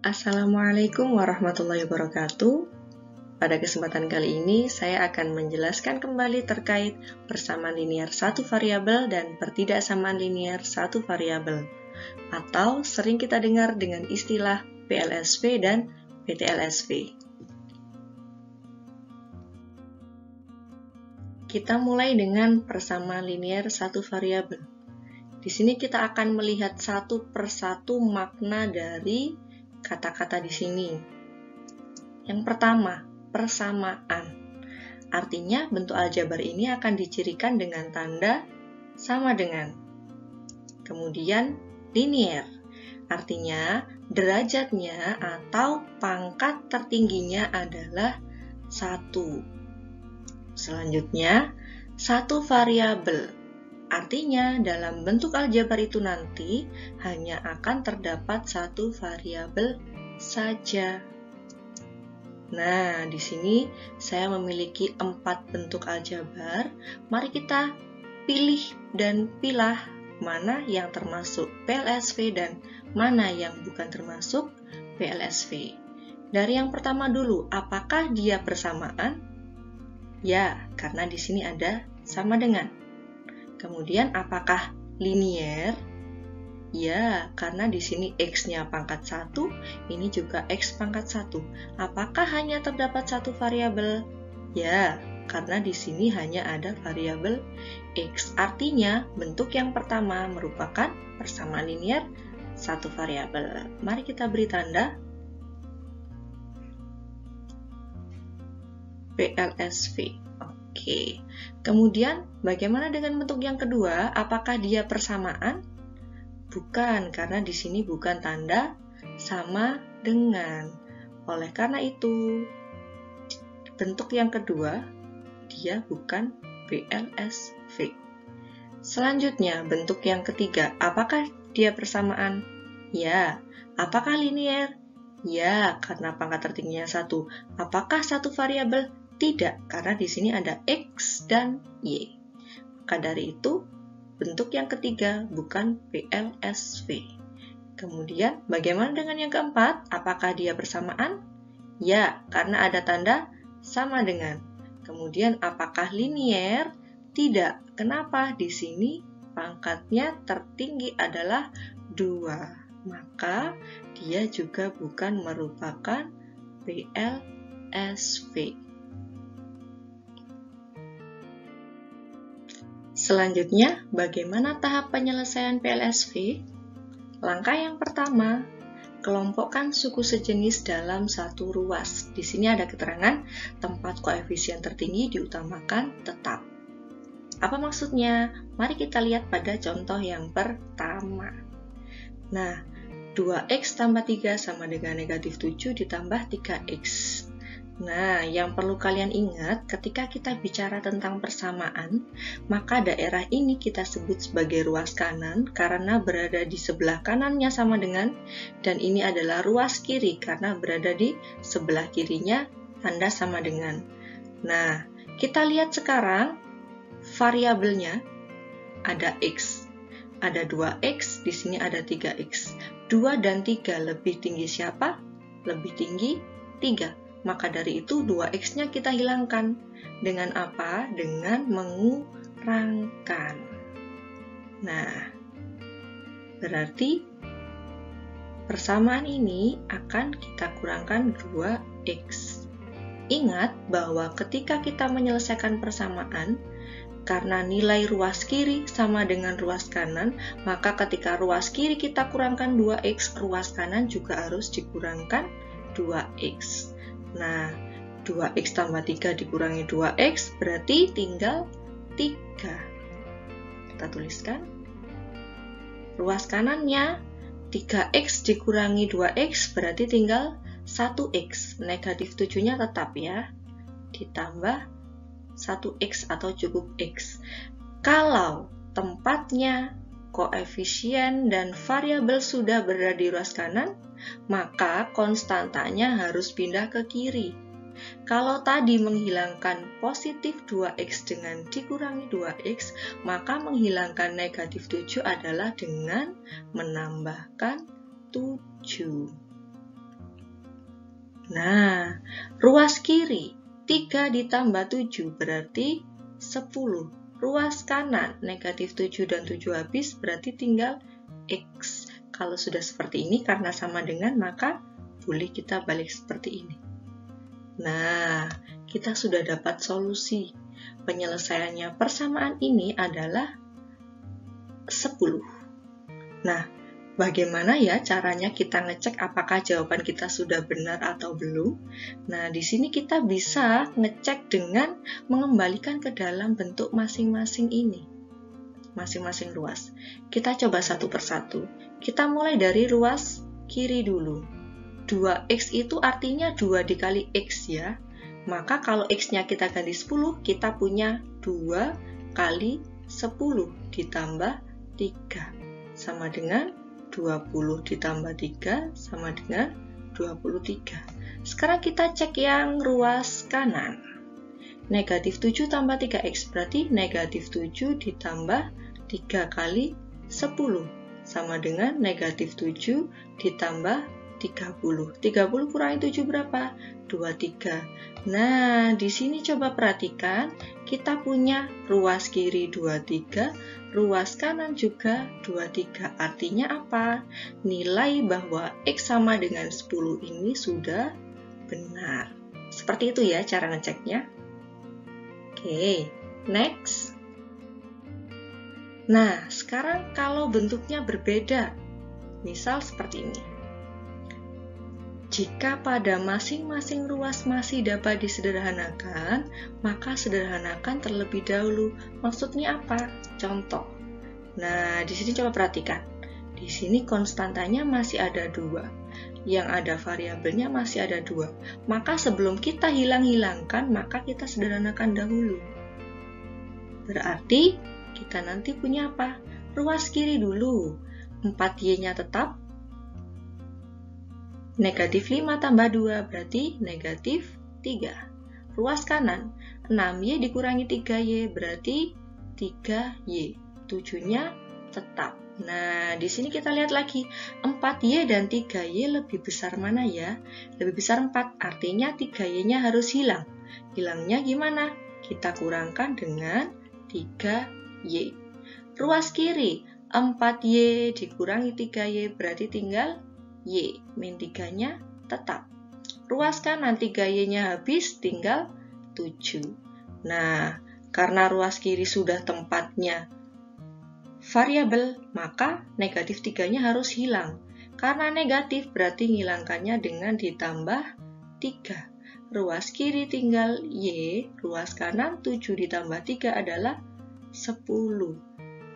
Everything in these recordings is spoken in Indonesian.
Assalamualaikum warahmatullahi wabarakatuh. Pada kesempatan kali ini, saya akan menjelaskan kembali terkait persamaan linear satu variabel dan pertidaksamaan linear satu variabel, atau sering kita dengar dengan istilah PLSV dan PTLSV. Kita mulai dengan persamaan linear satu variabel. Di sini kita akan melihat satu persatu makna dari kata-kata di sini. Yang pertama, persamaan. Artinya bentuk aljabar ini akan dicirikan dengan tanda sama dengan. Kemudian linear. Artinya derajatnya atau pangkat tertingginya adalah 1. Selanjutnya, satu variabel. Artinya, dalam bentuk aljabar itu nanti hanya akan terdapat satu variabel saja. Nah, di sini saya memiliki 4 bentuk aljabar. Mari kita pilih dan pilah mana yang termasuk PLSV dan mana yang bukan termasuk PLSV. Dari yang pertama dulu, apakah dia persamaan? Ya, karena di sini ada sama dengan. Kemudian apakah linear? Ya, karena di sini X-nya pangkat 1, ini juga X pangkat 1. Apakah hanya terdapat satu variabel? Ya, karena di sini hanya ada variabel X. Artinya, bentuk yang pertama merupakan persamaan linear satu variabel. Mari kita beri tanda PLSV. Oke, kemudian bagaimana dengan bentuk yang kedua? Apakah dia persamaan? Bukan, karena di sini bukan tanda sama dengan. Oleh karena itu, bentuk yang kedua, dia bukan PLSV. Selanjutnya, bentuk yang ketiga, apakah dia persamaan? Ya. Apakah linear? Ya, karena pangkat tertingginya 1. Apakah satu variabel? Tidak, karena di sini ada X dan Y. Maka dari itu, bentuk yang ketiga bukan PLSV. Kemudian, bagaimana dengan yang keempat? Apakah dia persamaan? Ya, karena ada tanda sama dengan. Kemudian, apakah linear? Tidak. Kenapa? Di sini pangkatnya tertinggi adalah 2. Maka, dia juga bukan merupakan PLSV. Selanjutnya, bagaimana tahap penyelesaian PLSV? Langkah yang pertama, kelompokkan suku sejenis dalam satu ruas. Di sini ada keterangan tempat koefisien tertinggi diutamakan tetap. Apa maksudnya? Mari kita lihat pada contoh yang pertama. Nah, 2x tambah 3 sama dengan negatif 7 ditambah 3x. Nah, yang perlu kalian ingat, ketika kita bicara tentang persamaan, maka daerah ini kita sebut sebagai ruas kanan karena berada di sebelah kanannya sama dengan, dan ini adalah ruas kiri karena berada di sebelah kirinya tanda sama dengan. Nah, kita lihat sekarang variabelnya ada x, ada 2x, di sini ada 3x. 2 dan 3 lebih tinggi siapa? Lebih tinggi 3. Maka dari itu 2x-nya kita hilangkan. Dengan apa? Dengan mengurangkan. Nah, berarti persamaan ini akan kita kurangkan 2x. Ingat bahwa ketika kita menyelesaikan persamaan, karena nilai ruas kiri sama dengan ruas kanan, maka ketika ruas kiri kita kurangkan 2x, ruas kanan juga harus dikurangkan 2x. Nah, 2x tambah 3 dikurangi 2x berarti tinggal 3. Kita tuliskan. Ruas kanannya 3x dikurangi 2x berarti tinggal 1x. Negatif 7-nya tetap ya. Ditambah 1x atau cukup x. Kalau tempatnya, koefisien, dan variabel sudah berada di ruas kanan, maka konstantanya harus pindah ke kiri. Kalau tadi menghilangkan positif 2x dengan dikurangi 2x, maka menghilangkan negatif 7 adalah dengan menambahkan 7. Nah, ruas kiri 3 ditambah 7 berarti 10. Ruas kanan negatif 7 dan 7 habis berarti tinggal X. Kalau sudah seperti ini karena sama dengan, maka boleh kita balik seperti ini. Nah, kita sudah dapat solusi. Penyelesaiannya persamaan ini adalah 10. Nah, bagaimana ya caranya kita ngecek apakah jawaban kita sudah benar atau belum? Nah, di sini kita bisa ngecek dengan mengembalikan ke dalam bentuk masing-masing ini. Masing-masing ruas. Kita coba satu persatu. Kita mulai dari ruas kiri dulu. 2X itu artinya 2 dikali X ya. Maka kalau X-nya kita ganti 10, kita punya 2 kali 10 ditambah 3. Sama dengan 20 ditambah 3 sama dengan 23. Sekarang kita cek yang ruas kanan. Negatif 7 tambah 3X berarti negatif 7 ditambah 3 kali 10 sama dengan negatif 7 ditambah 30. 30 kurangi 7 berapa? 23. Nah, di sini coba perhatikan, kita punya ruas kiri 23, ruas kanan juga 23. Artinya apa? Nilai bahwa X sama dengan 10 ini sudah benar. Seperti itu ya cara ngeceknya. Oke, next. Nah, sekarang kalau bentuknya berbeda, misal seperti ini. Jika pada masing-masing ruas masih dapat disederhanakan, maka sederhanakan terlebih dahulu. Maksudnya apa? Contoh. Nah, di sini coba perhatikan. Di sini konstantanya masih ada 2. Yang ada variabelnya masih ada 2. Maka sebelum kita hilang-hilangkan, maka kita sederhanakan dahulu. Berarti kita nanti punya apa? Ruas kiri dulu. 4Y-nya tetap. Negatif 5 tambah 2 berarti negatif 3. Ruas kanan, 6Y dikurangi 3Y berarti 3Y. 7-nya tetap. Nah, di sini kita lihat lagi. 4Y dan 3Y lebih besar mana ya? Lebih besar 4, artinya 3Y-nya harus hilang. Hilangnya gimana? Kita kurangkan dengan 3Y. Ruas kiri, 4Y dikurangi 3Y berarti tinggal Y, min 3-nya tetap. Ruas kanan 3Y-nya habis, tinggal 7. Nah, karena ruas kiri sudah tempatnya variabel, maka negatif 3-nya harus hilang. Karena negatif berarti ngilangkannya dengan ditambah 3. Ruas kiri tinggal Y, ruas kanan 7 ditambah 3 adalah 10.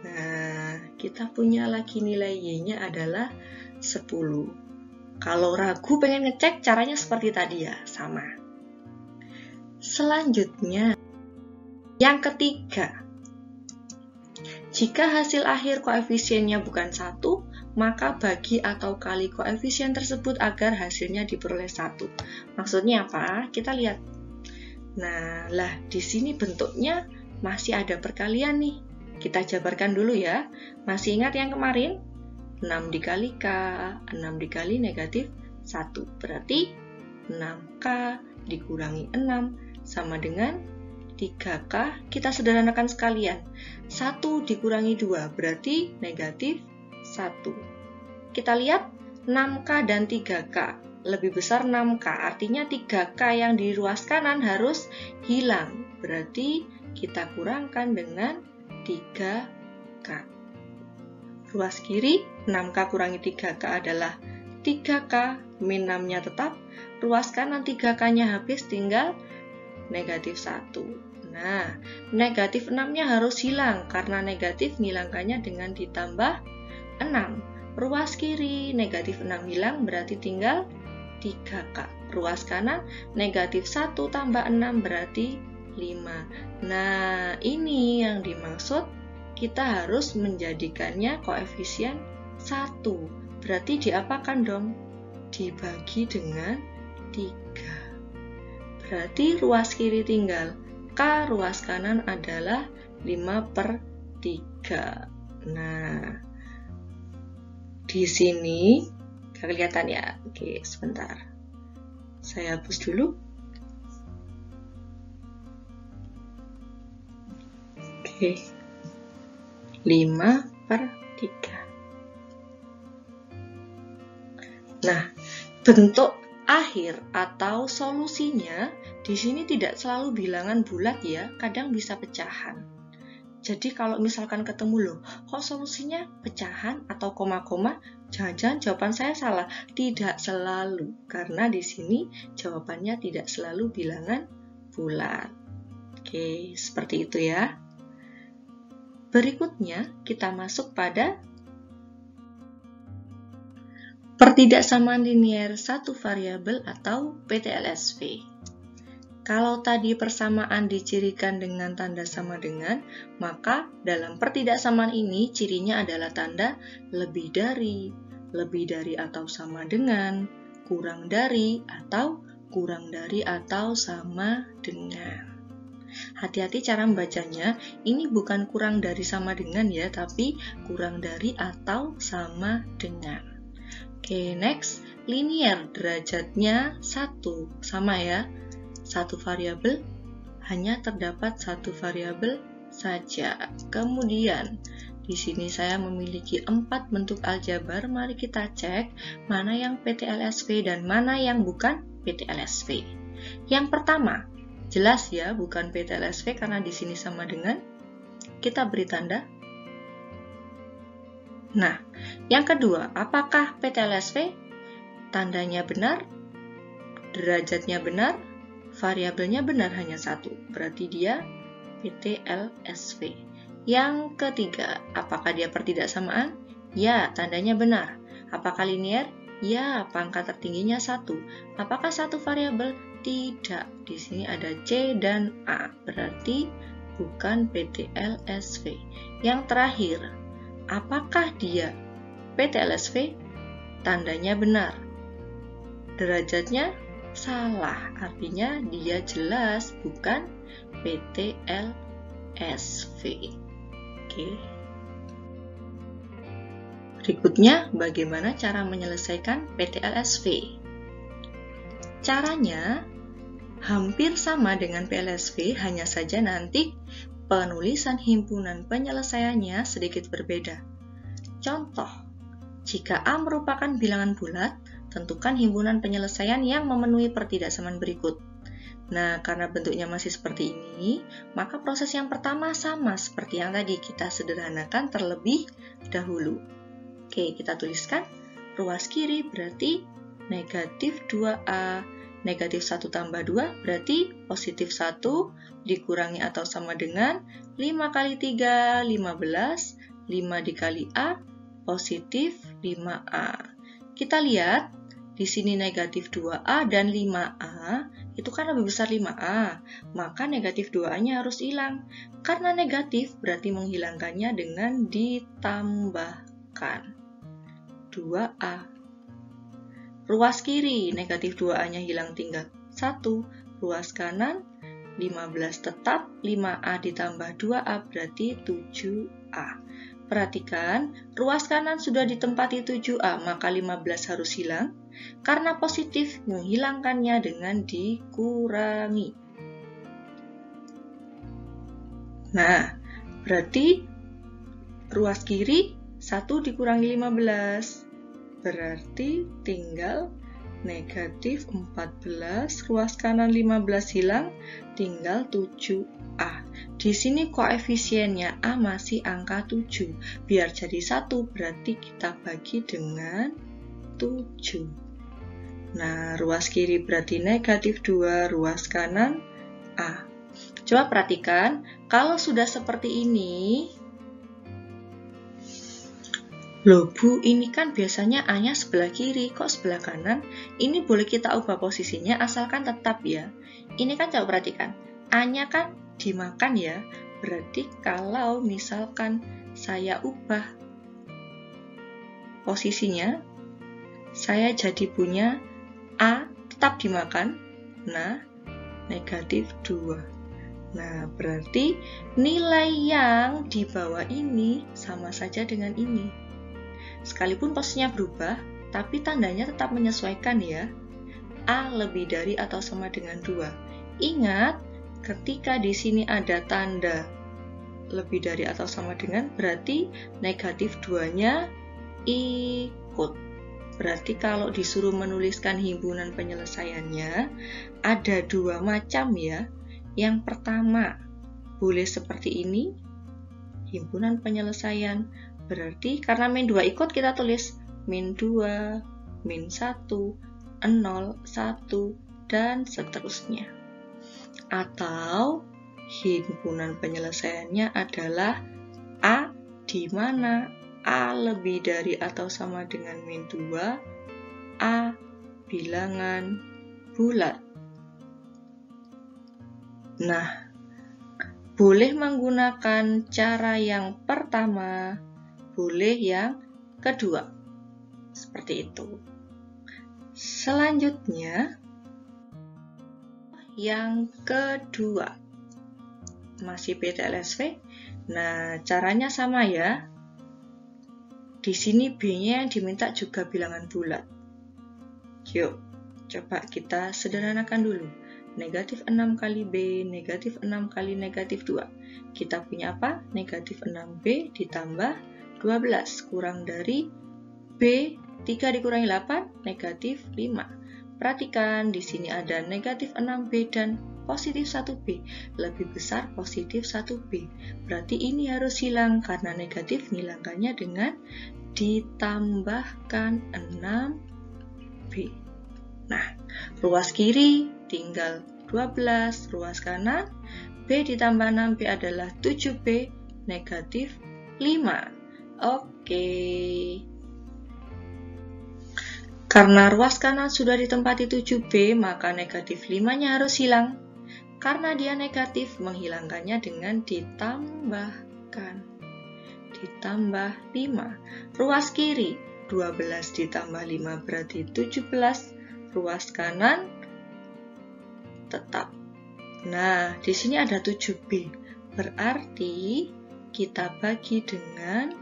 Nah, kita punya lagi nilai Y-nya adalah 10. Kalau ragu pengen ngecek, caranya seperti tadi ya, sama. Selanjutnya, yang ketiga. Jika hasil akhir koefisiennya bukan 1, maka bagi atau kali koefisien tersebut agar hasilnya diperoleh 1. Maksudnya apa? Kita lihat. Nah, di sini bentuknya masih ada perkalian nih. Kita jabarkan dulu ya. Masih ingat yang kemarin? 6 dikali K, 6 dikali negatif 1. Berarti 6K dikurangi 6 sama dengan 3K. Kita sederhanakan sekalian. 1 dikurangi 2 berarti negatif 1. Kita lihat 6K dan 3K. Lebih besar 6K, artinya 3K yang di ruas kanan harus hilang. Berarti kita kurangkan dengan 3K. Ruas kiri, 6K kurangi 3K adalah 3K, min 6-nya tetap. Ruas kanan 3K-nya habis, tinggal negatif 1. Nah, negatif 6-nya harus hilang, karena negatif ngilangkannya dengan ditambah 6. Ruas kiri, negatif 6 hilang, berarti tinggal 3K. Ruas kanan, negatif 1 tambah 6 berarti 5. Nah, ini yang dimaksud kita harus menjadikannya koefisien 1. Berarti diapakan dong? Dibagi dengan 3. Berarti ruas kiri tinggal K, ruas kanan adalah 5/3. Nah, di sini kelihatan ya. Oke, sebentar. Saya hapus dulu. Oke. 5/3. Nah, bentuk akhir atau solusinya di sini tidak selalu bilangan bulat ya, kadang bisa pecahan. Jadi kalau misalkan ketemu loh, kok solusinya pecahan atau koma-koma, jangan-jangan jawaban saya salah. Tidak selalu, karena di sini jawabannya tidak selalu bilangan bulat. Oke, seperti itu ya. Berikutnya kita masuk pada pertidaksamaan linier satu variabel atau PTLSV. Kalau tadi persamaan dicirikan dengan tanda sama dengan, maka dalam pertidaksamaan ini cirinya adalah tanda lebih dari atau sama dengan, kurang dari atau sama dengan. Hati-hati cara membacanya, ini bukan kurang dari sama dengan ya, tapi kurang dari atau sama dengan. Oke, next, linier derajatnya 1, sama ya. Satu variabel, hanya terdapat satu variabel saja. Kemudian, di sini saya memiliki 4 bentuk aljabar. Mari kita cek mana yang PTLSV dan mana yang bukan PTLSV. Yang pertama, jelas ya bukan PTLSV karena di sini sama dengan. Kita beri tanda. Nah, yang kedua, apakah PTLSV? Tandanya benar, derajatnya benar, variabelnya benar hanya 1, berarti dia PTLSV. Yang ketiga, apakah dia pertidaksamaan? Ya, tandanya benar. Apakah linier? Ya, pangkat tertingginya 1. Apakah satu variabel? Tidak. Di sini ada C dan A, berarti bukan PTLSV. Yang terakhir, apakah dia PTLSV? Tandanya benar. Derajatnya salah, artinya dia jelas bukan PTLSV. Oke. Berikutnya, bagaimana cara menyelesaikan PTLSV? Caranya hampir sama dengan PLSV, hanya saja nanti penulisan himpunan penyelesaiannya sedikit berbeda. Contoh, jika A merupakan bilangan bulat, tentukan himpunan penyelesaian yang memenuhi pertidaksamaan berikut. Nah, karena bentuknya masih seperti ini, maka proses yang pertama sama seperti yang tadi, kita sederhanakan terlebih dahulu. Oke, kita tuliskan ruas kiri berarti negatif 2A, negatif 1 tambah 2 berarti positif 1 dikurangi atau sama dengan 5 kali 3, 15, 5 dikali A, positif 5A. Kita lihat, di sini negatif 2A dan 5A, itu kan lebih besar 5A, maka negatif 2A-nya harus hilang. Karena negatif, berarti menghilangkannya dengan ditambahkan 2A. Ruas kiri, negatif 2A-nya hilang tinggal 1. Ruas kanan, 15 tetap, 5A ditambah 2A berarti 7A. Perhatikan, ruas kanan sudah ditempati 7A, maka 15 harus hilang. Karena positif, menghilangkannya dengan dikurangi. Nah, berarti ruas kiri 1 dikurangi 15. Berarti tinggal negatif 14, ruas kanan 15 hilang, tinggal 7A. Di sini koefisiennya A masih angka 7. Biar jadi 1, berarti kita bagi dengan 7. Nah, ruas kiri berarti negatif 2, ruas kanan A. Coba perhatikan, kalau sudah seperti ini, loh Bu, ini kan biasanya A-nya sebelah kiri, kok sebelah kanan? Ini boleh kita ubah posisinya, asalkan tetap ya. Ini kan coba perhatikan, A-nya kan dimakan ya, berarti kalau misalkan saya ubah posisinya, saya jadi punya A tetap dimakan, nah negatif 2. Nah, berarti nilai yang di bawah ini sama saja dengan ini. Sekalipun posisinya berubah, tapi tandanya tetap menyesuaikan ya. A lebih dari atau sama dengan 2. Ingat, ketika di sini ada tanda lebih dari atau sama dengan, berarti negatif 2-nya ikut. Berarti kalau disuruh menuliskan himpunan penyelesaiannya, ada 2 macam ya. Yang pertama, boleh seperti ini, himpunan penyelesaian. Berarti karena min 2 ikut, kita tulis min 2, min 1, 0, 1, dan seterusnya. Atau himpunan penyelesaiannya adalah A, di mana A lebih dari atau sama dengan min 2, A bilangan bulat. Nah, boleh menggunakan cara yang pertama, boleh yang kedua. Seperti itu. Selanjutnya, yang kedua. Masih PTLSV. Nah, caranya sama ya. Di sini B-nya yang diminta juga bilangan bulat. Yuk, coba kita sederhanakan dulu. Negatif 6 kali B, negatif 6 kali negatif 2. Kita punya apa? Negatif 6B ditambah 12. Kurang dari B, 3 dikurangi 8, negatif 5. Perhatikan, di sini ada negatif 6B dan positif 1B. Lebih besar positif 1B. Berarti ini harus hilang karena negatif menghilangkannya dengan ditambahkan 6B. Nah, ruas kiri tinggal 12, ruas kanan B ditambah 6B adalah 7B negatif 5. Oke. Karena ruas kanan sudah ditempati 7B, maka negatif 5-nya harus hilang. Karena dia negatif, menghilangkannya dengan ditambahkan. Ditambah 5. Ruas kiri, 12 ditambah 5 berarti 17. Ruas kanan tetap. Nah, di sini ada 7B. Berarti kita bagi dengan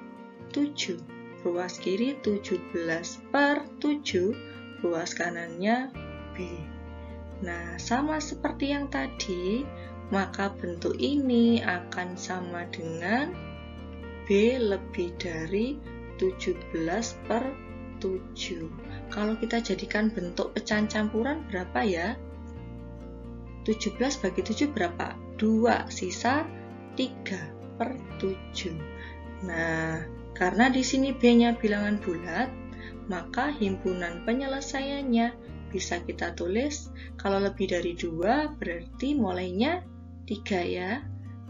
7. Ruas kiri 17 per 7, ruas kanannya B. Nah, sama seperti yang tadi, maka bentuk ini akan sama dengan B lebih dari 17 per 7. Kalau kita jadikan bentuk pecahan campuran berapa ya? 17 bagi 7 berapa? 2, sisa 3 per 7. Nah, karena di sini B-nya bilangan bulat, maka himpunan penyelesaiannya bisa kita tulis, kalau lebih dari 2 berarti mulainya 3 ya.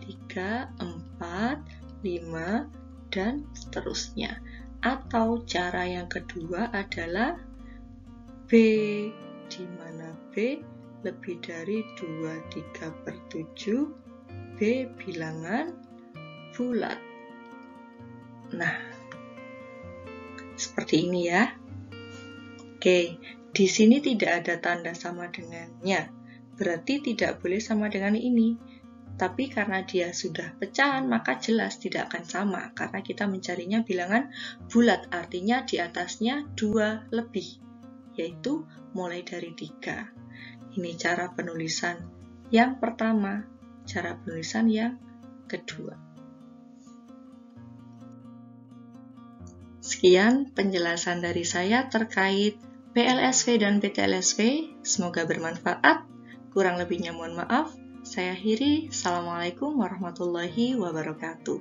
3, 4, 5, dan seterusnya. Atau cara yang kedua adalah B, di mana B lebih dari 2, 3 per 7, B bilangan bulat. Nah, seperti ini ya. Oke, di sini tidak ada tanda sama dengannya, berarti tidak boleh sama dengan ini. Tapi karena dia sudah pecahan, maka jelas tidak akan sama, karena kita mencarinya bilangan bulat, artinya di atasnya 2 lebih, yaitu mulai dari 3. Ini cara penulisan yang pertama, cara penulisan yang kedua. Sekian penjelasan dari saya terkait PLSV dan PTLSV. Semoga bermanfaat. Kurang lebihnya mohon maaf. Saya akhiri. Assalamualaikum warahmatullahi wabarakatuh.